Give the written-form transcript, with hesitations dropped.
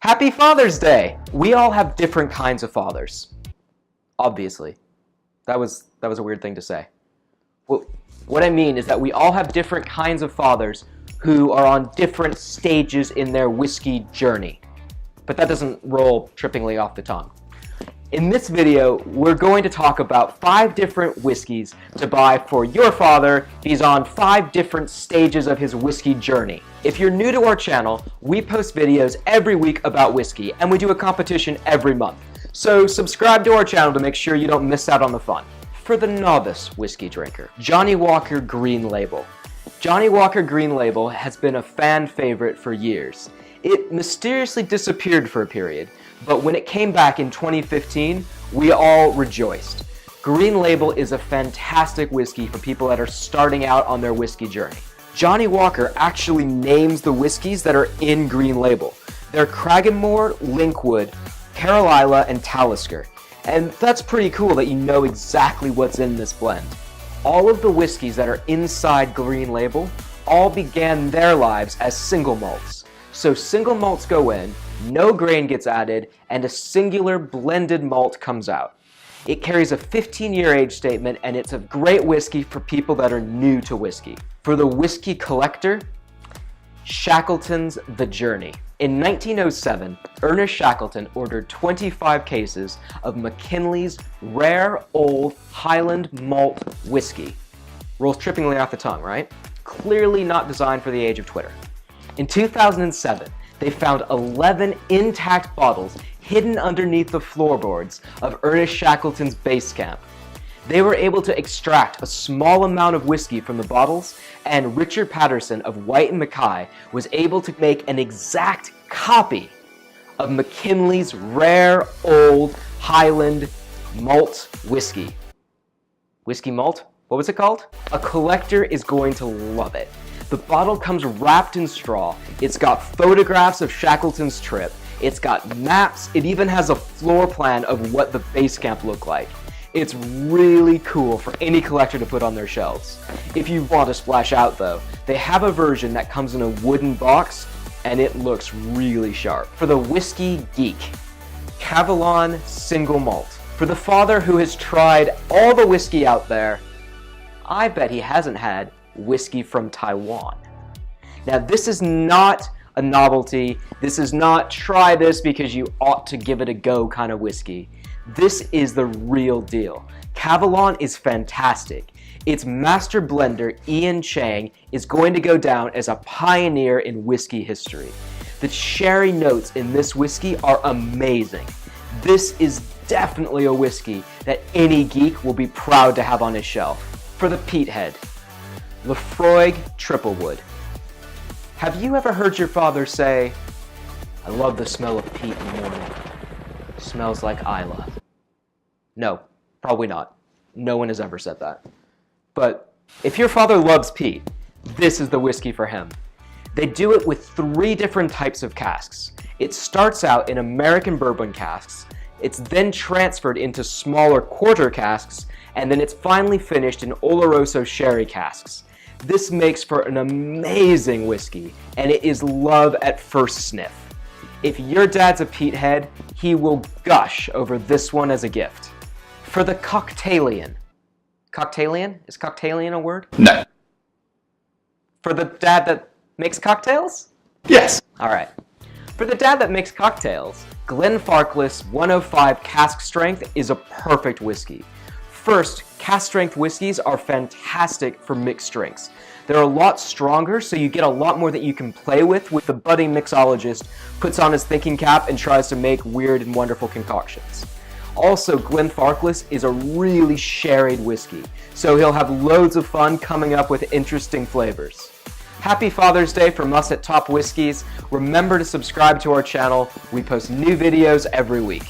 Happy Father's Day! We all have different kinds of fathers. Obviously. That was a weird thing to say. What I mean is that we all have different kinds of fathers who are on different stages in their whiskey journey. But that doesn't roll trippingly off the tongue. In this video, we're going to talk about 5 different whiskeys to buy for your father. He's on 5 different stages of his whiskey journey. If you're new to our channel, we post videos every week about whiskey, and we do a competition every month. So subscribe to our channel to make sure you don't miss out on the fun. For the novice whiskey drinker, Johnnie Walker Green Label. Johnnie Walker Green Label has been a fan favorite for years. It mysteriously disappeared for a period, but when it came back in 2015, we all rejoiced. Green Label is a fantastic whiskey for people that are starting out on their whiskey journey. Johnnie Walker actually names the whiskeys that are in Green Label. They're Cragganmore, Linkwood, Carol Isla, and Talisker. And that's pretty cool that you know exactly what's in this blend. All of the whiskeys that are inside Green Label all began their lives as single malts. So single malts go in, no grain gets added, and a singular blended malt comes out. It carries a 15-year age statement, and it's a great whiskey for people that are new to whiskey. For the whiskey collector, Shackleton's The Journey. In 1907, Ernest Shackleton ordered 25 cases of McKinley's rare old Highland malt whiskey. Rolls trippingly off the tongue, right? Clearly not designed for the age of Twitter. In 2007, they found 11 intact bottles hidden underneath the floorboards of Ernest Shackleton's base camp. They were able to extract a small amount of whiskey from the bottles, and Richard Patterson of White & Mackay was able to make an exact copy of McKinley's rare old Highland malt whiskey. Whiskey malt? What was it called? A collector is going to love it. The bottle comes wrapped in straw. It's got photographs of Shackleton's trip. It's got maps. It even has a floor plan of what the base camp looked like. It's really cool for any collector to put on their shelves. If you want to splash out though, they have a version that comes in a wooden box and it looks really sharp. For the whiskey geek, Kavalan Single Malt. For the father who has tried all the whiskey out there, I bet he hasn't had whiskey from Taiwan. Now this is not a novelty. This is not try this because you ought to give it a go kind of whiskey. This is the real deal. Kavalan is fantastic. Its master blender, Ian Chang, is going to go down as a pioneer in whiskey history. The sherry notes in this whiskey are amazing. This is definitely a whiskey that any geek will be proud to have on his shelf. For the peat head, Lefroy Triplewood. Have you ever heard your father say, "I love the smell of peat in the morning. It smells like Isla"? No, probably not. No one has ever said that. But if your father loves peat, this is the whiskey for him. They do it with 3 different types of casks. It starts out in American bourbon casks, it's then transferred into smaller quarter casks, and then it's finally finished in Oloroso sherry casks. This makes for an amazing whiskey, and it is love at first sniff. If your dad's a peat head, he will gush over this one as a gift. For the Cocktalian. Cocktalian? Is Cocktalian a word? No. For the dad that makes cocktails? Yes. Alright. For the dad that makes cocktails, Glenfarclas 105 cask strength is a perfect whiskey. First, cask strength whiskeys are fantastic for mixed drinks. They're a lot stronger, so you get a lot more that you can play with the budding mixologist puts on his thinking cap and tries to make weird and wonderful concoctions. Also, Glenfarclas is a really sherried whiskey, so he'll have loads of fun coming up with interesting flavors. Happy Father's Day from us at Top Whiskies. Remember to subscribe to our channel. We post new videos every week.